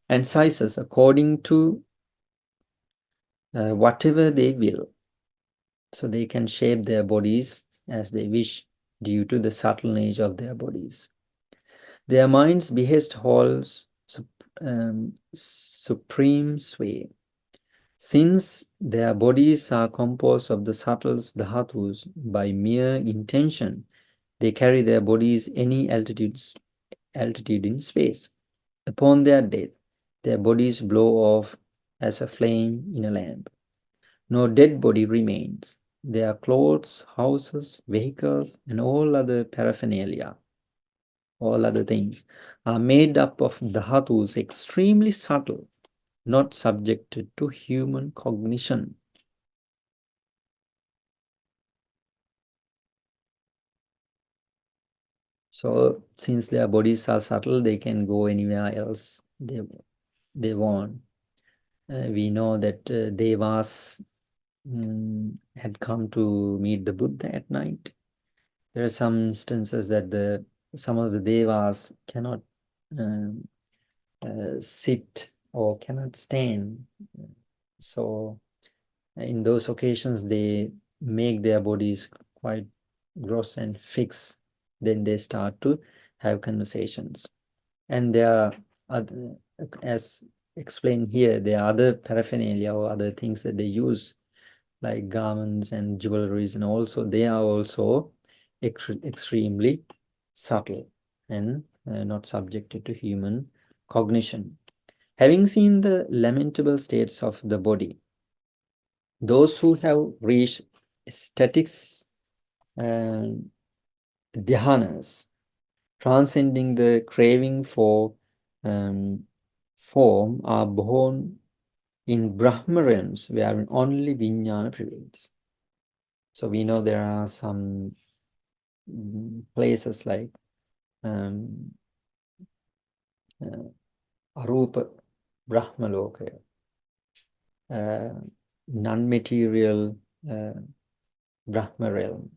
and sizes according to whatever they will. So they can shape their bodies as they wish due to the subtle nature of their bodies. Their minds behest holds supreme sway. Since their bodies are composed of the subtle dhatus, by mere intention, they carry their bodies any altitude in space. Upon their death, their bodies blow off as a flame in a lamp. No dead body remains. Their clothes, houses, vehicles, and all other paraphernalia, all other things, are made up of dhatus extremely subtle, not subjected to human cognition. So since their bodies are subtle, they can go anywhere else they want. We know that Devas had come to meet the Buddha at night. There are some instances that some of the Devas cannot sit or cannot stand. So in those occasions, they make their bodies quite gross and fixed. Then they start to have conversations. And there are other, as explained here, there are other paraphernalia or other things that they use, like garments and jewelries, and also they are also extremely subtle and not subjected to human cognition. Having seen the lamentable states of the body, those who have reached statics dhyanas, transcending the craving for form, are born in Brahma realms where only Vijnana prevails. So we know there are some places like Arupa Brahma Loka, non-material Brahma realm.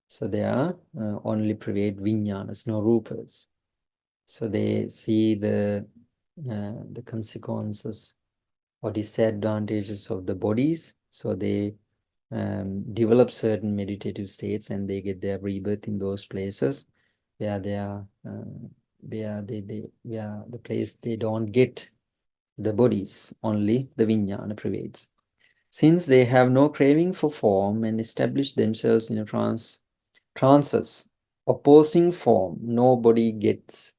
So they are only prevail Vijnanas, no Rupas. So they see the consequences or disadvantages of the bodies. So they develop certain meditative states and they get their rebirth in those places where they are where the place they don't get the bodies, only the Vijnana prevails. Since they have no craving for form and establish themselves in a trances opposing form, nobody gets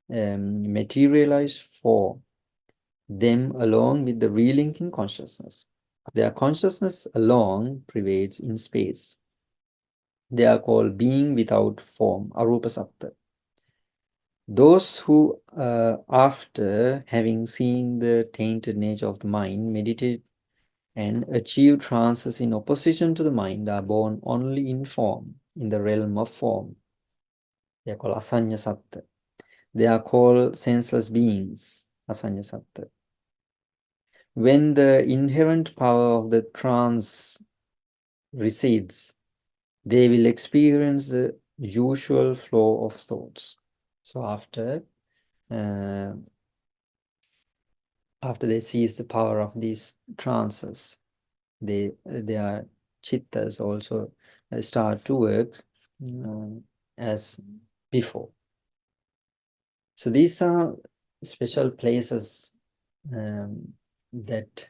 materialized for them along with the relinking consciousness. Their consciousness alone prevails in space. They are called being without form, arupa satta. Those who, after having seen the tainted nature of the mind, meditate and achieve trances in opposition to the mind, are born only in form, in the realm of form. They are called asanya satta. They are called senseless beings, asanya satta. When the inherent power of the trance recedes, they will experience the usual flow of thoughts. So after they seize the power of these trances, their chittas also start to work as before. So these are special places that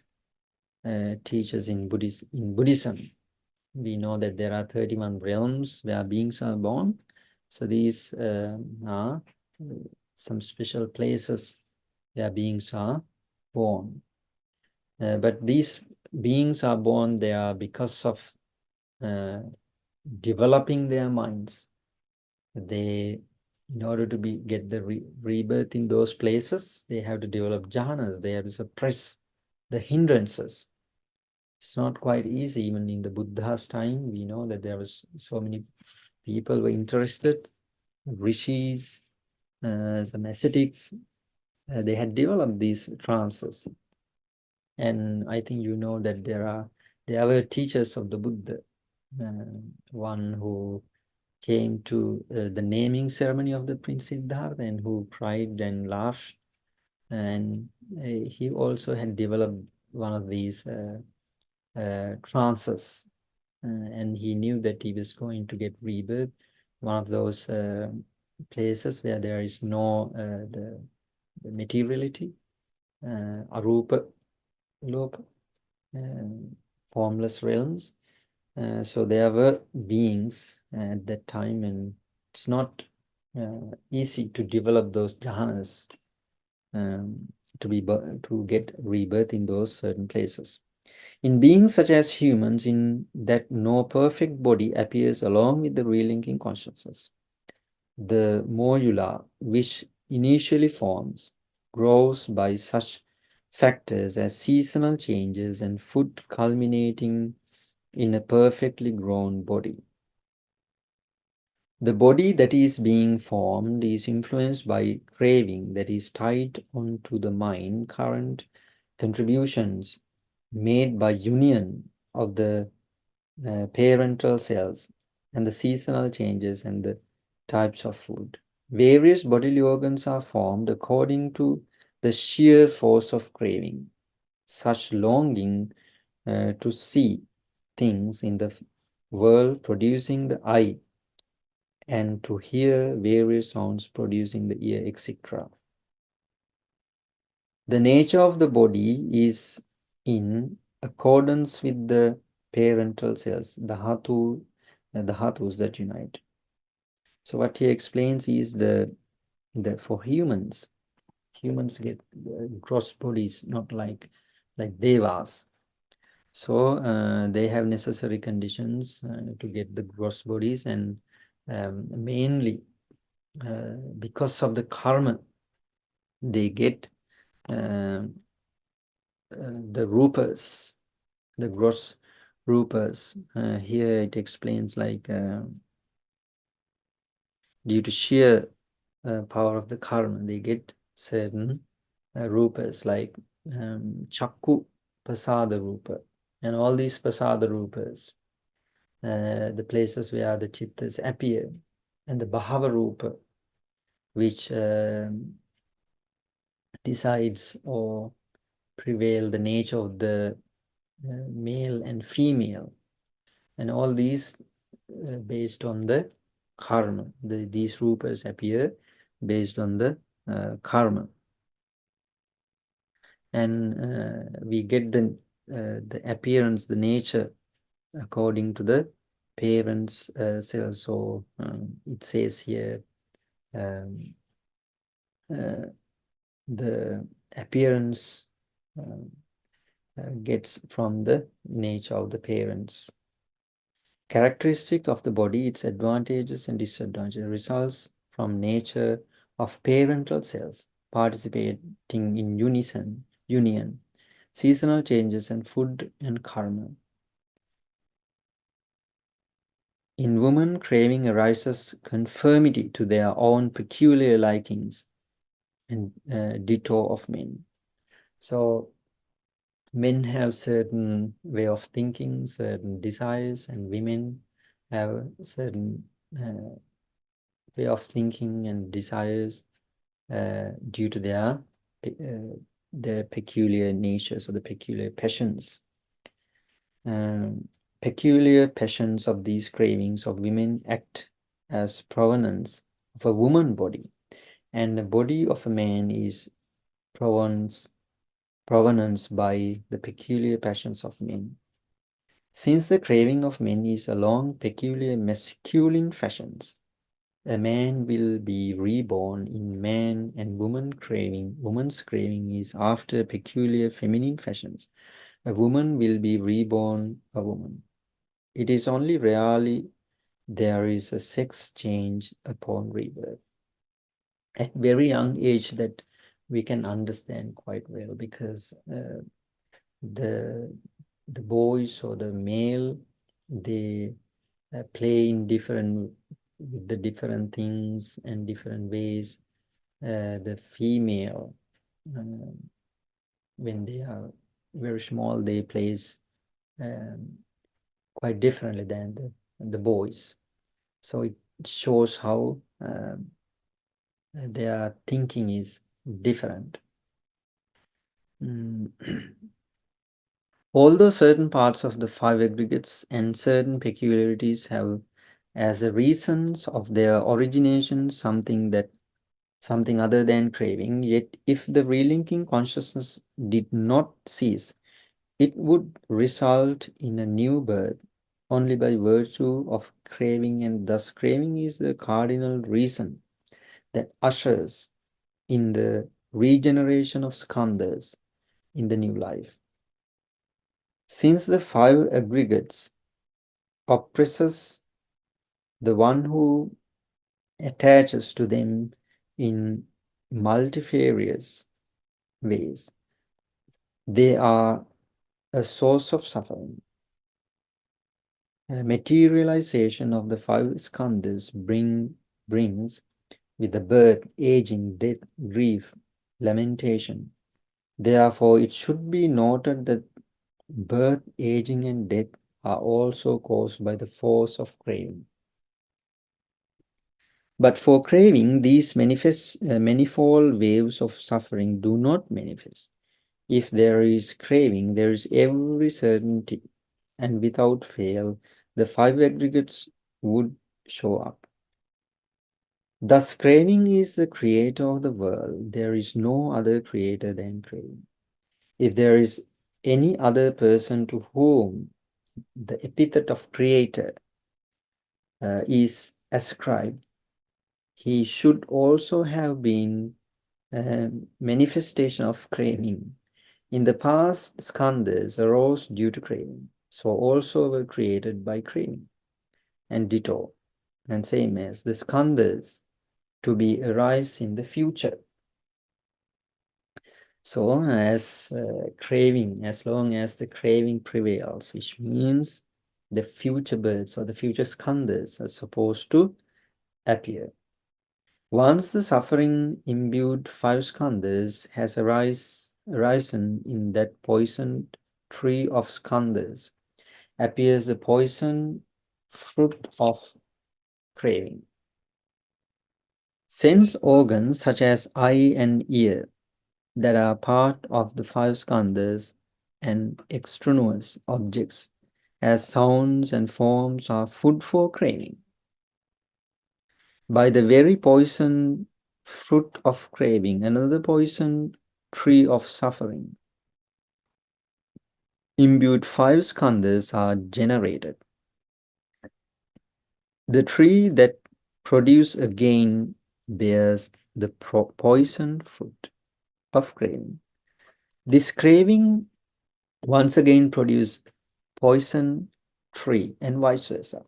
teaches in Buddhism. We know that there are 31 realms where beings are born. So these are some special places where beings are born. But these beings are born there because of developing their minds. They, in order to get the rebirth in those places, they have to develop jhanas. They have to suppress the hindrances. It's not quite easy. Even in the Buddha's time, we know that there was so many people were interested, rishis, some ascetics. They had developed these trances. And I think you know that there were teachers of the Buddha. One who came to the naming ceremony of the Prince Siddhartha and who cried and laughed. And he also had developed one of these trances. And he knew that he was going to get rebirth, one of those places where there is no the materiality, arupa loka, formless realms. So there were beings at that time, and it's not easy to develop those jhanas to get rebirth in those certain places. In beings such as humans, in that no perfect body appears along with the relinking consciousness, the morula which initially forms grows by such factors as seasonal changes and food culminating in a perfectly grown body. The body that is being formed is influenced by craving that is tied onto the mind current contributions made by union of the parental cells and the seasonal changes and the types of food. Various bodily organs are formed according to the sheer force of craving. Such longing to see things in the world producing the eye and to hear various sounds producing the ear, etc. The nature of the body is in accordance with the parental cells, the dhatus that unite. So what he explains is the for humans get gross bodies, not like devas. So they have necessary conditions to get the gross bodies, and mainly because of the karma, they get the rupas, the gross rupas. Here it explains like due to sheer power of the karma, they get certain rupas like chakku pasada rupa, and all these pasada rupas, the places where the chittas appear, and the bhava rupa, which decides or prevail the nature of the male and female, and all these based on the karma. These rupas appear based on the karma, and we get the appearance, the nature according to the parents' cells. So it says here the appearance gets from the nature of the parents. Characteristic of the body, its advantages and disadvantages results from nature of parental cells participating in union, seasonal changes and food and karma. In women, craving arises conformity to their own peculiar likings and ditto of men. So men have certain way of thinking, certain desires, and women have certain way of thinking and desires due to their peculiar natures or the peculiar passions. Peculiar passions of these cravings of women act as provenance of a woman body, and the body of a man is provenance by the peculiar passions of men. Since the craving of men is along peculiar masculine fashions, A man will be reborn in man, and woman's craving is after peculiar feminine fashions. A woman will be reborn a woman. It is only rarely there is a sex change upon rebirth. At very young age that we can understand quite well, because the boys or the male, they play in different with the different things and different ways. The female, when they are very small, they plays quite differently than the boys. So it shows how their thinking is different. Although certain parts of the five aggregates and certain peculiarities have as a reasons of their origination something other than craving, yet if the relinking consciousness did not cease, it would result in a new birth only by virtue of craving, and thus craving is the cardinal reason that ushers in the regeneration of skandhas in the new life. Since the five aggregates oppresses the one who attaches to them in multifarious ways, they are a source of suffering. A materialization of the five skandhas brings with the birth, aging, death, grief, lamentation. Therefore, it should be noted that birth, aging, and death are also caused by the force of craving. But for craving, these manifold waves of suffering do not manifest. If there is craving, there is every certainty, and without fail, the five aggregates would show up. Thus, craving is the creator of the world. There is no other creator than craving. If there is any other person to whom the epithet of creator is ascribed, he should also have been a manifestation of craving. In the past, skandhas arose due to craving, so also were created by craving. And ditto, and same as the skandhas to be arise in the future. So as craving, as long as the craving prevails, which means the future births or the future skandhas are supposed to appear. Once the suffering imbued five skandhas has arisen in that poisoned tree of skandhas, appears the poison fruit of craving. Sense organs such as eye and ear that are part of the five skandhas and extraneous objects as sounds and forms are food for craving. By the very poison fruit of craving, another poison tree of suffering, imbued five skandhas are generated. The tree that produces again bears the poison fruit of craving. This craving once again produces poison tree and vice versa.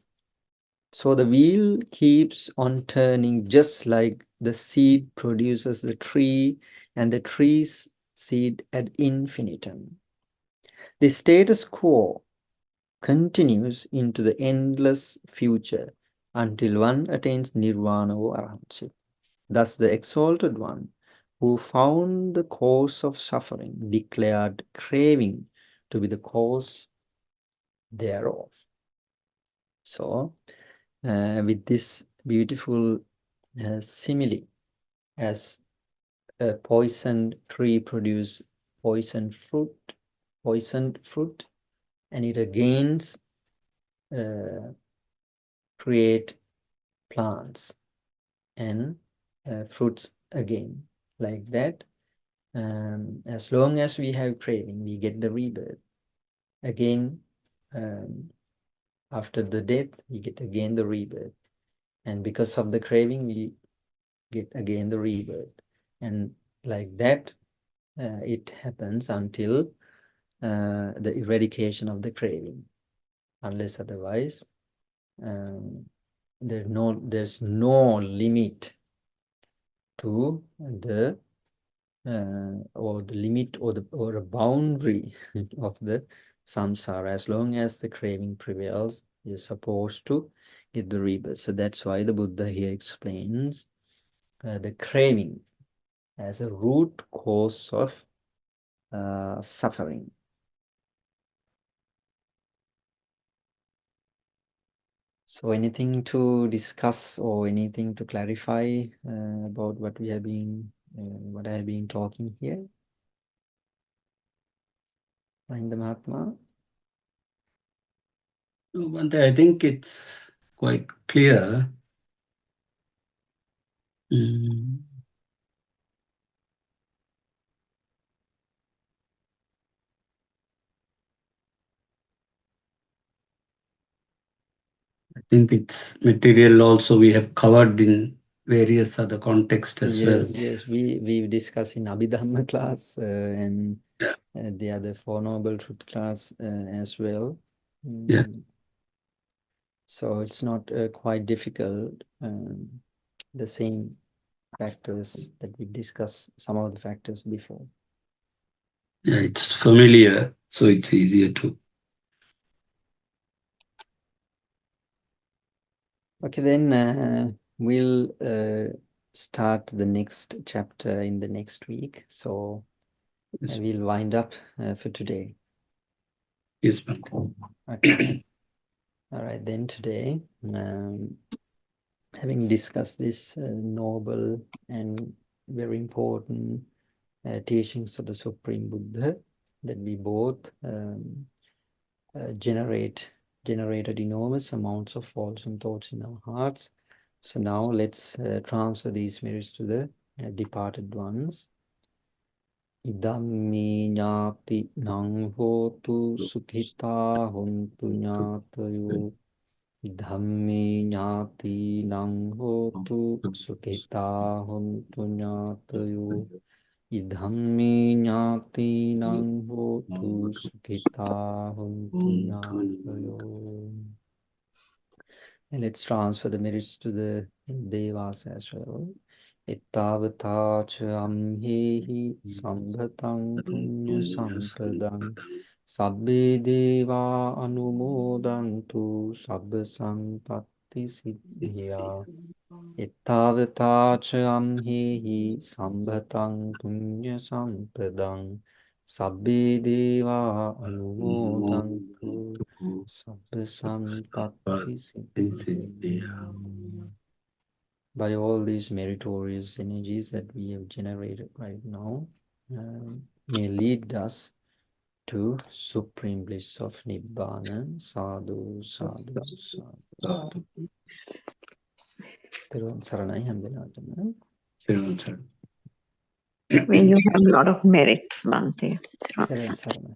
So the wheel keeps on turning, just like the seed produces the tree and the tree's seed ad infinitum. The status quo continues into the endless future until one attains nirvana or arahantship. Thus the exalted one, who found the cause of suffering, declared craving to be the cause thereof. So, with this beautiful simile, as a poisoned tree produces poisoned fruit, and it again create plants and fruits again, like that. As long as we have craving, we get the rebirth. Again, after the death, we get again the rebirth. And because of the craving, we get again the rebirth. And like that, it happens until the eradication of the craving. Unless otherwise, there's no limit to the or the limit or a boundary of the samsara. As long as the craving prevails, you're supposed to get the rebirth. So that's why the Buddha here explains the craving as a root cause of suffering. So anything to discuss or anything to clarify about what we have been, what I have been talking here? Mahinda Mahatma? No, Bhante, I think it's quite clear. I think it's material also we have covered in various other contexts as well. Yes, we discussed in Abhidhamma class and the other Four Noble Truth class as well. Yeah. So it's not quite difficult. The same factors that we discussed, some of the factors before. Yeah, it's familiar, so it's easier to. Okay, then we'll start the next chapter in the next week. So Yes. we'll wind up for today. Yes, Bhante. Okay. All right, then today, having discussed this noble and very important teachings of the Supreme Buddha, that we both generated enormous amounts of false thoughts in our hearts. So now let's transfer these merits to the departed ones. Idammi ñāti nang hotu sukhita hontu ñātayo. Idammi ñāti nang hotu sukhita hontu ñātayo. Idammi ñāti nang hotu sukhita hontu ñātayo. And let's transfer the merits to the devas as well. Ittavata cha amhehi sambhatang punya sampadang sabbe deva anumodantu sabba sampatti siddhya. Ittavata cha amhehi sambhatang punya sampadang sabbe deva anumodantu sabba sampatti siddhya. By all these meritorious energies that we have generated right now, may lead us to supreme bliss of Nibbana. Sadhu, sadhu, sadhu. When you have a lot of merit, Bhante. Sarana.